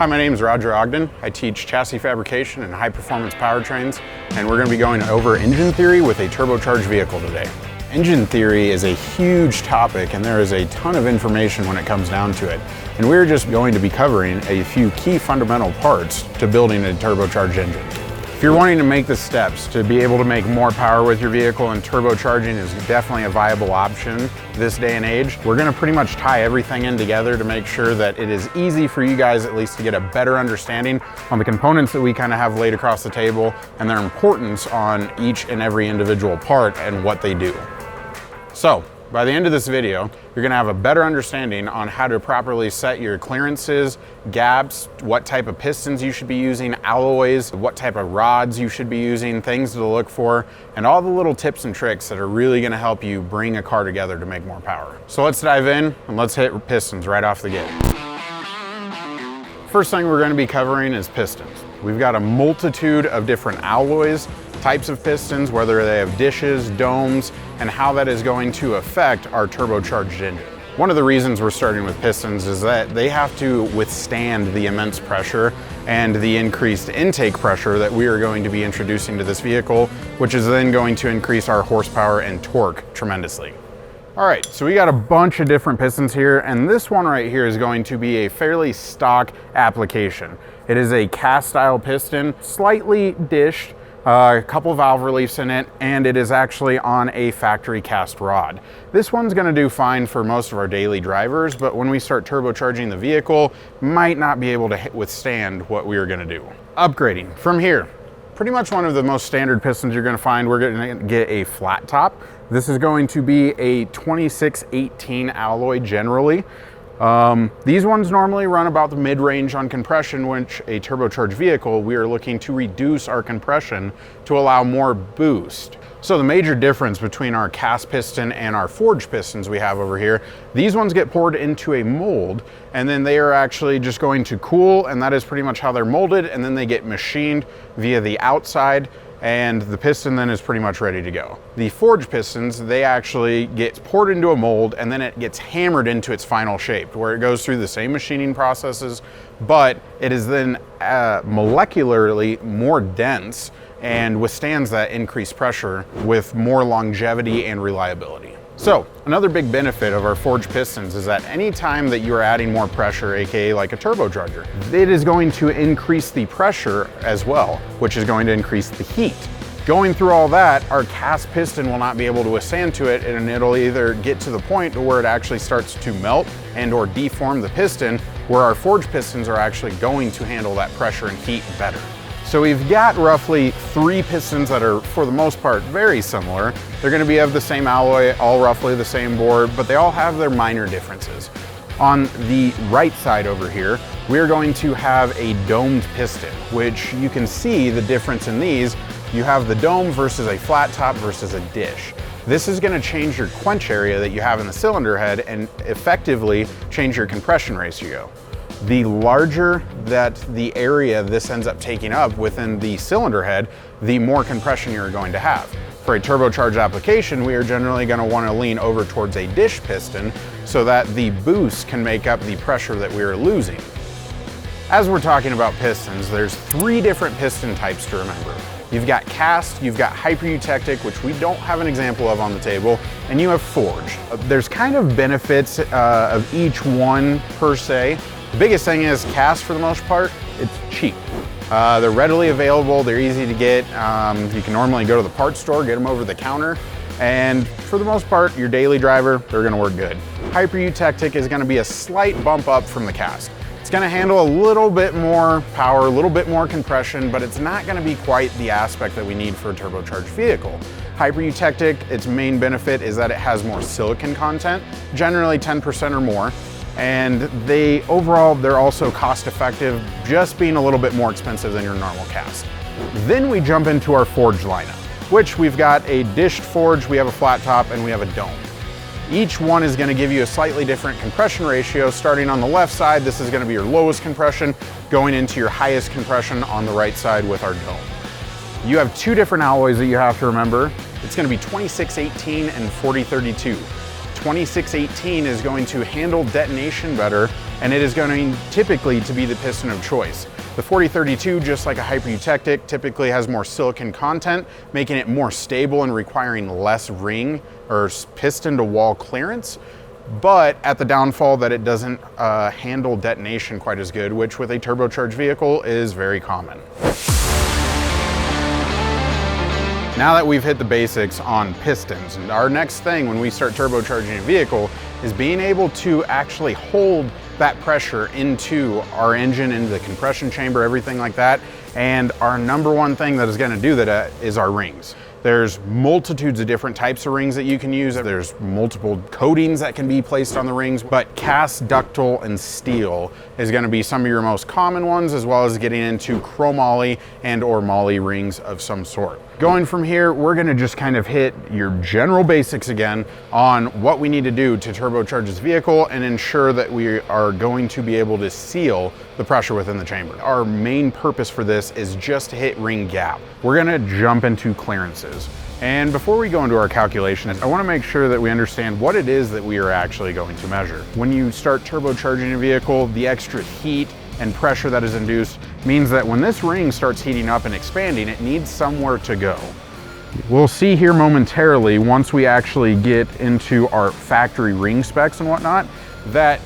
Hi, my name is Roger Ogden. I teach chassis fabrication and high performance powertrains, and we're going to be going over engine theory with a turbocharged vehicle today. Engine theory is a huge topic and there is a ton of information when it comes down to it. And we're just going to be covering a few key fundamental parts to building a turbocharged engine. If you're wanting to make the steps to be able to make more power with your vehicle, and turbocharging is definitely a viable option this day and age, we're going to pretty much tie everything in together to make sure that it is easy for you guys at least to get a better understanding on the components that we kind of have laid across the table and their importance on each and every individual part and what they do. So, by the end of this video, you're going to have a better understanding on how to properly set your clearances, gaps, what type of pistons you should be using, alloys, what type of rods you should be using, things to look for, and all the little tips and tricks that are really going to help you bring a car together to make more power. So let's dive in and let's hit pistons right off the gate. First thing we're going to be covering is pistons. We've got a multitude of different alloys, types of pistons, whether they have dishes, domes, and how that is going to affect our turbocharged engine. One of the reasons we're starting with pistons is that they have to withstand the immense pressure and the increased intake pressure that we are going to be introducing to this vehicle, which is then going to increase our horsepower and torque tremendously. All right, so we got a bunch of different pistons here, and this one right here is going to be a fairly stock application. It is a cast style piston, slightly dished, a couple valve reliefs in it, and it is actually on a factory cast rod. This one's going to do fine for most of our daily drivers, but when we start turbocharging the vehicle, might not be able to withstand what we are going to do. Upgrading from here, pretty much one of the most standard pistons you're going to find. We're going to get a flat top. This is going to be a 2618 alloy generally. These ones normally run about the mid-range on compression, which a turbocharged vehicle, we are looking to reduce our compression to allow more boost. So the major difference between our cast piston and our forged pistons we have over here, these ones get poured into a mold and then they are actually just going to cool, and that is pretty much how they're molded, and then they get machined via the outside, and the piston then is pretty much ready to go. The forged pistons, they actually get poured into a mold and then it gets hammered into its final shape, where it goes through the same machining processes, but it is then molecularly more dense and withstands that increased pressure with more longevity and reliability. So another big benefit of our forged pistons is that any time that you are adding more pressure, aka like a turbocharger, it is going to increase the pressure as well, which is going to increase the heat. Going through all that, our cast piston will not be able to withstand to it, and it'll either get to the point where it actually starts to melt and or deform the piston, where our forged pistons are actually going to handle that pressure and heat better. So we've got roughly 3 pistons that are, for the most part, very similar. They're going to be of the same alloy, all roughly the same bore, but they all have their minor differences. On the right side over here, we're going to have a domed piston, which you can see the difference in these. You have the dome versus a flat top versus a dish. This is going to change your quench area that you have in the cylinder head and effectively change your compression ratio. The larger that the area this ends up taking up within the cylinder head, the more compression you're going to have. For a turbocharged application, we are generally going to want to lean over towards a dish piston so that the boost can make up the pressure that we are losing. As we're talking about pistons, there's 3 different piston types to remember. You've got cast, you've got hyper-eutectic, which we don't have an example of on the table, and you have forged. There's kind of benefits of each one per se. The biggest thing is cast, for the most part, it's cheap. They're readily available, they're easy to get. You can normally go to the parts store, get them over the counter, and for the most part, your daily driver, they're gonna work good. Hyper-eutectic is gonna be a slight bump up from the cast. It's gonna handle a little bit more power, a little bit more compression, but it's not gonna be quite the aspect that we need for a turbocharged vehicle. Hyper-eutectic, its main benefit is that it has more silicon content, generally 10% or more. And overall, they're also cost effective, just being a little bit more expensive than your normal cast. Then we jump into our forged lineup, which we've got a dished forge, we have a flat top, and we have a dome. Each one is going to give you a slightly different compression ratio. Starting on the left side, this is going to be your lowest compression, going into your highest compression on the right side with our dome. You have 2 different alloys that you have to remember. It's going to be 2618 and 4032. 2618 is going to handle detonation better and it is going typically to be the piston of choice. The 4032, just like a WyoTech, typically has more silicon content, making it more stable and requiring less ring or piston to wall clearance, but at the downfall that it doesn't handle detonation quite as good, which with a turbocharged vehicle is very common. Now that we've hit the basics on pistons, and our next thing when we start turbocharging a vehicle is being able to actually hold that pressure into our engine, into the compression chamber, everything like that. And our number one thing that is going to do that is our rings. There's multitudes of different types of rings that you can use. There's multiple coatings that can be placed on the rings, but cast, ductile, and steel is going to be some of your most common ones, as well as getting into chromoly and or moly rings of some sort. Going from here, we're going to just kind of hit your general basics again on what we need to do to turbocharge this vehicle and ensure that we are going to be able to seal the pressure within the chamber. Our main purpose for this is just to hit ring gap. We're going to jump into clearances. And before we go into our calculations, I want to make sure that we understand what it is that we are actually going to measure. When you start turbocharging a vehicle, the extra heat and pressure that is induced means that when this ring starts heating up and expanding, it needs somewhere to go. We'll see here momentarily, once we actually get into our factory ring specs and whatnot, that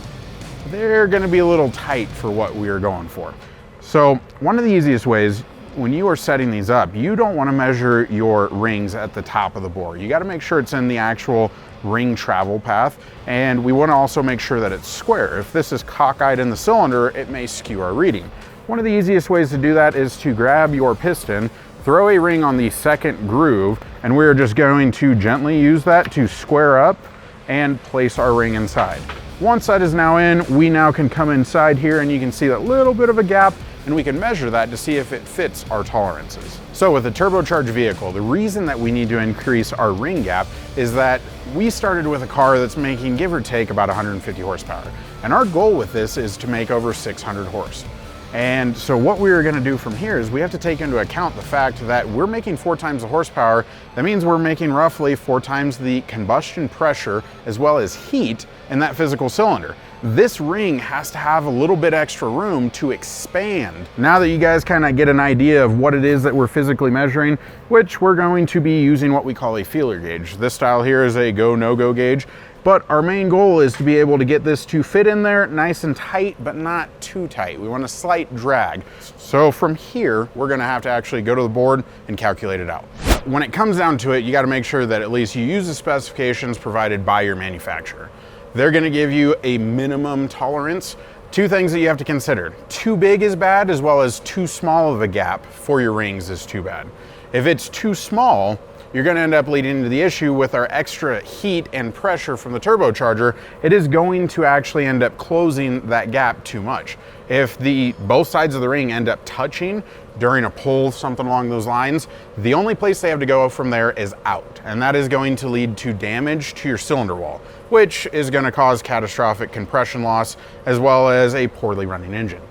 they're going to be a little tight for what we are going for. So one of the easiest ways, when you are setting these up, you don't want to measure your rings at the top of the bore. You got to make sure it's in the actual ring travel path, and we want to also make sure that it's square. If this is cockeyed in the cylinder, it may skew our reading. One of the easiest ways to do that is to grab your piston, throw a ring on the second groove, and we're just going to gently use that to square up and place our ring inside. Once that is now in, we now can come inside here and you can see that little bit of a gap, and we can measure that to see if it fits our tolerances. So with a turbocharged vehicle, the reason that we need to increase our ring gap is that we started with a car that's making, give or take, about 150 horsepower. And our goal with this is to make over 600 horse. And so what we're gonna do from here is we have to take into account the fact that we're making 4 times the horsepower. That means we're making roughly 4 times the combustion pressure as well as heat in that physical cylinder. This ring has to have a little bit extra room to expand. Now that you guys kind of get an idea of what it is that we're physically measuring, which we're going to be using what we call a feeler gauge. This style here is a go, no-go gauge. But our main goal is to be able to get this to fit in there nice and tight, but not too tight. We want a slight drag. So from here, we're gonna have to actually go to the board and calculate it out. When it comes down to it, you gotta make sure that at least you use the specifications provided by your manufacturer. They're gonna give you a minimum tolerance. 2 things that you have to consider. Too big is bad, as well as too small of a gap for your rings is too bad. If it's too small, you're going to end up leading into the issue with our extra heat and pressure from the turbocharger. It is going to actually end up closing that gap too much. If both sides of the ring end up touching during a pull, something along those lines, the only place they have to go from there is out. And that is going to lead to damage to your cylinder wall, which is going to cause catastrophic compression loss as well as a poorly running engine.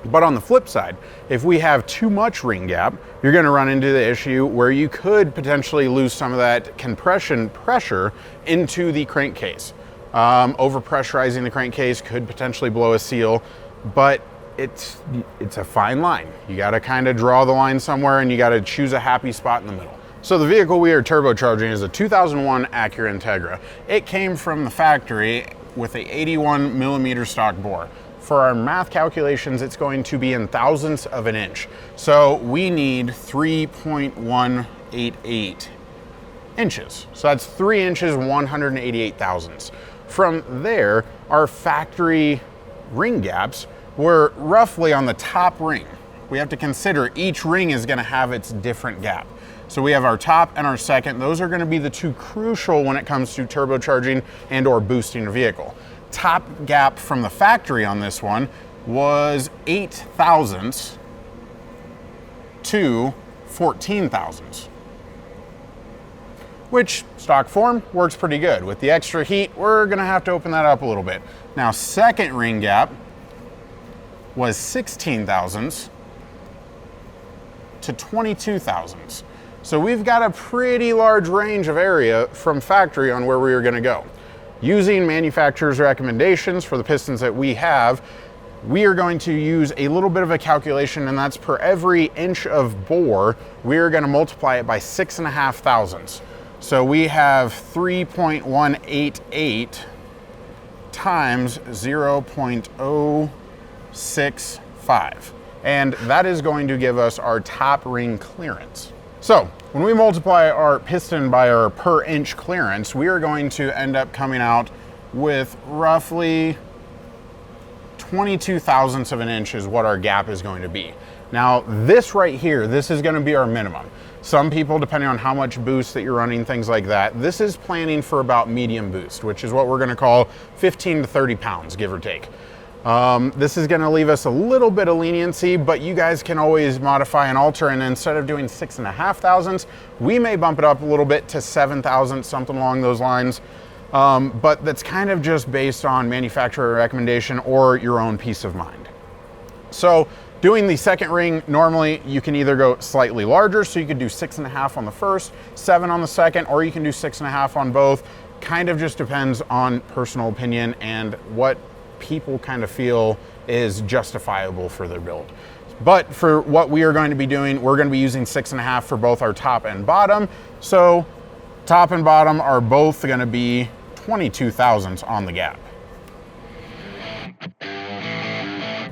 But on the flip side, if we have too much ring gap, you're going to run into the issue where you could potentially lose some of that compression pressure into the crankcase. Overpressurizing the crankcase could potentially blow a seal, but it's a fine line. You got to kind of draw the line somewhere, and you got to choose a happy spot in the middle. So the vehicle we are turbocharging is a 2001 Acura Integra. It came from the factory with a 81 millimeter stock bore. For our math calculations, it's going to be in thousandths of an inch. So we need 3.188 inches. So that's 3 inches, 188 thousandths. From there, our factory ring gaps were roughly on the top ring. We have to consider each ring is gonna have its different gap. So we have our top and our second. Those are gonna be the 2 crucial when it comes to turbocharging and or boosting a vehicle. Top gap from the factory on this one was 8 thousandths to 14 thousandths, which stock form works pretty good. With the extra heat, we're gonna have to open that up a little bit. Now, second ring gap was 16 thousandths to 22 thousandths. So we've got a pretty large range of area from factory on where we are gonna go. Using manufacturer's recommendations for the pistons that we have, we are going to use a little bit of a calculation, and that's per every inch of bore, we are going to multiply it by 6.5 thousandths. So we have 3.188 times 0.065. And that is going to give us our top ring clearance. So when we multiply our piston by our per inch clearance, we are going to end up coming out with roughly 22 thousandths of an inch is what our gap is going to be. Now this right here, this is going to be our minimum. Some people, depending on how much boost that you're running, things like that, this is planning for about medium boost, which is what we're going to call 15 to 30 pounds, give or take. This is going to leave us a little bit of leniency, but you guys can always modify and alter, and instead of doing 6.5 thousandths, we may bump it up a little bit to 7 thousandths, something along those lines. But that's kind of just based on manufacturer recommendation or your own peace of mind. So doing the second ring, normally you can either go slightly larger, so you could do 6.5 on the first, 7 on the second, or you can do 6.5 on both. Kind of just depends on personal opinion and what people kind of feel is justifiable for their build. But for what we are going to be doing, we're going to be using 6.5 for both our top and bottom. So top and bottom are both going to be 22 thousandths on the gap.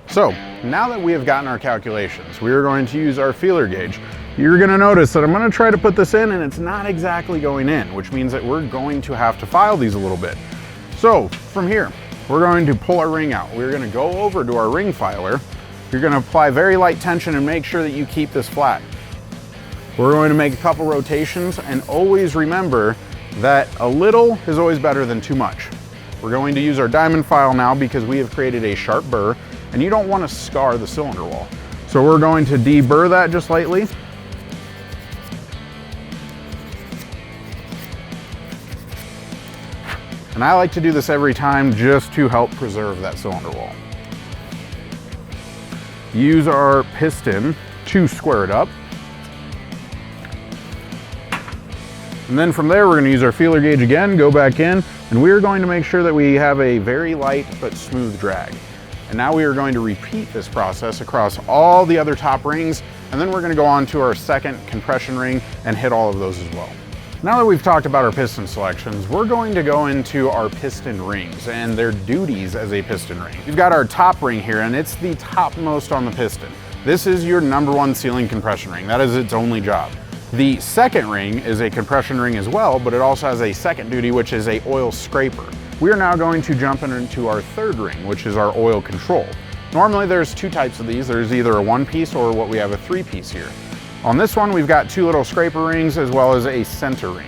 So now that we have gotten our calculations, we are going to use our feeler gauge. You're going to notice that I'm going to try to put this in and it's not exactly going in, which means that we're going to have to file these a little bit. So from here, we're going to pull our ring out. We're going to go over to our ring filer. You're going to apply very light tension and make sure that you keep this flat. We're going to make a couple rotations, and always remember that a little is always better than too much. We're going to use our diamond file now because we have created a sharp burr, and you don't want to scar the cylinder wall. So we're going to deburr that just lightly. And I like to do this every time just to help preserve that cylinder wall. Use our piston to square it up. And then from there, we're going to use our feeler gauge again, go back in, and we're going to make sure that we have a very light but smooth drag. And now we are going to repeat this process across all the other top rings, and then we're going to go on to our second compression ring and hit all of those as well. Now that we've talked about our piston selections, we're going to go into our piston rings and their duties as a piston ring. You've got our top ring here, and it's the topmost on the piston. This is your #1 sealing compression ring. That is its only job. The second ring is a compression ring as well, but it also has a second duty, which is a oil scraper. We are now going to jump into our third ring, which is our oil control. Normally there's two types of these. There's either a 1-piece or what we have a 3-piece here. On this one, we've got 2 little scraper rings as well as a center ring.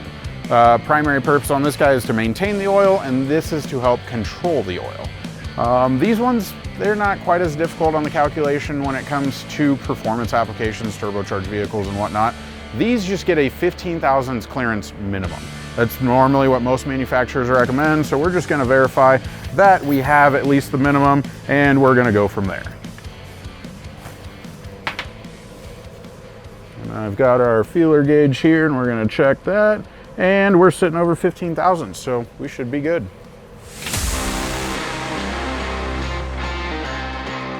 Primary purpose on this guy is to maintain the oil, and this is to help control the oil. These ones, they're not quite as difficult on the calculation when it comes to performance applications, turbocharged vehicles and whatnot. These just get a 15 thousandths clearance minimum. That's normally what most manufacturers recommend, so we're just going to verify that we have at least the minimum, and we're going to go from there. I've got our feeler gauge here, and we're going to check that, and we're sitting over 15 thousandths, so we should be good.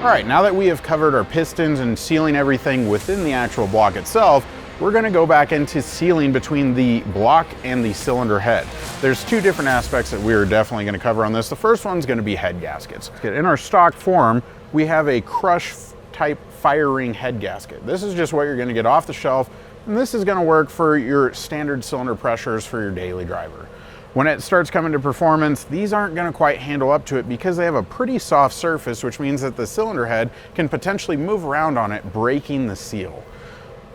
All right, now that we have covered our pistons and sealing everything within the actual block itself, we're going to go back into sealing between the block and the cylinder head. There's 2 different aspects that we're definitely going to cover on this. The first one's going to be head gaskets. In our stock form, we have a crush type fire ring head gasket. This is just what you're going to get off the shelf, and this is going to work for your standard cylinder pressures for your daily driver. When it starts coming to performance, these aren't going to quite handle up to it because they have a pretty soft surface, which means that the cylinder head can potentially move around on it, breaking the seal.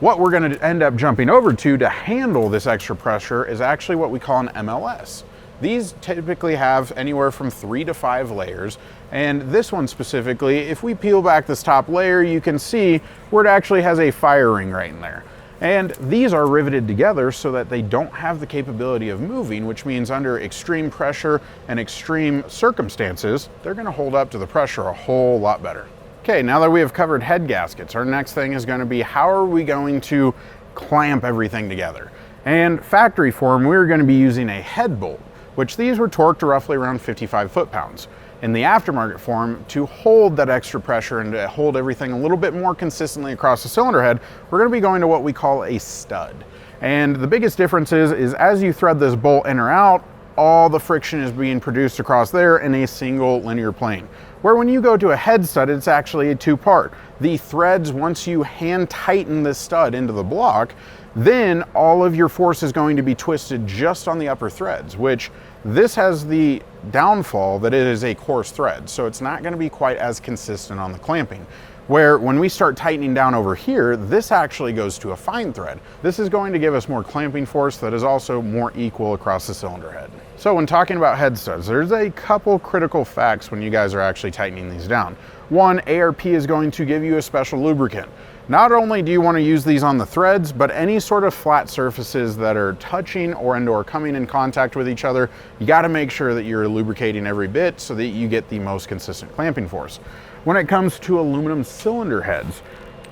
What we're going to end up jumping over to handle this extra pressure is actually what we call an MLS. These typically have anywhere from 3 to 5 layers, and this one specifically, if we peel back this top layer, you can see where it actually has a fire ring right in there. And these are riveted together so that they don't have the capability of moving, which means under extreme pressure and extreme circumstances, they're going to hold up to the pressure a whole lot better. Okay, now that we have covered head gaskets, our next thing is going to be how are we going to clamp everything together? And factory form, we're going to be using a head bolt. which these were torqued to roughly around 55 foot-pounds. In the aftermarket form, to hold that extra pressure and to hold everything a little bit more consistently across the cylinder head, we're going to be going to what we call a stud. And the biggest difference is as you thread this bolt in or out, all the friction is being produced across there in a single linear plane. Where when you go to a head stud, it's actually a two-part. The threads, once you hand tighten this stud into the block, then all of your force is going to be twisted just on the upper threads, which this has the downfall that it is a coarse thread, so it's not going to be quite as consistent on the clamping. Where when we start tightening down over here, this actually goes to a fine thread. This is going to give us more clamping force that is also more equal across the cylinder head. So when talking about head studs, there's a couple critical facts when you guys are actually tightening these down. One, ARP is going to give you a special lubricant. Not only do you want to use these on the threads, but any sort of flat surfaces that are touching or coming in contact with each other, you got to make sure that you're lubricating every bit so that you get the most consistent clamping force. When it comes to aluminum cylinder heads,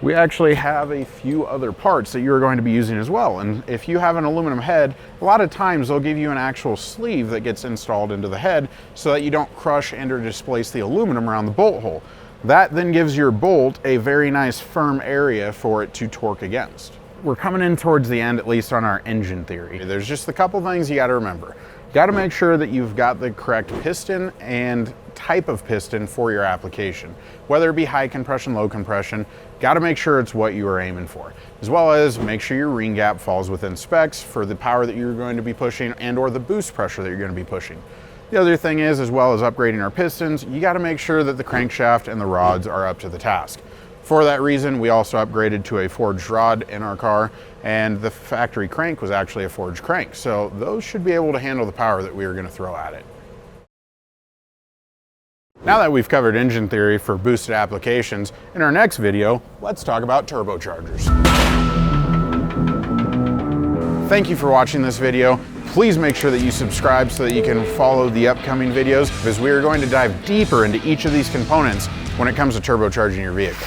we actually have a few other parts that you're going to be using as well. And if you have an aluminum head, a lot of times they'll give you an actual sleeve that gets installed into the head so that you don't crush and or displace the aluminum around the bolt hole. That then gives your bolt a very nice firm area for it to torque against. We're coming in towards the end, at least on our engine theory. There's just a couple things you got to remember. You got to make sure that you've got the correct piston and type of piston for your application. Whether it be high compression, low compression, got to make sure it's what you are aiming for. As well as make sure your ring gap falls within specs for the power that you're going to be pushing and or the boost pressure that you're going to be pushing. The other thing is, as well as upgrading our pistons, you got to make sure that the crankshaft and the rods are up to the task. For that reason, we also upgraded to a forged rod in our car, and the factory crank was actually a forged crank. So those should be able to handle the power that we are going to throw at it. Now that we've covered engine theory for boosted applications, in our next video, let's talk about turbochargers. Thank you for watching this video. Please make sure that you subscribe so that you can follow the upcoming videos, because we are going to dive deeper into each of these components when it comes to turbocharging your vehicle.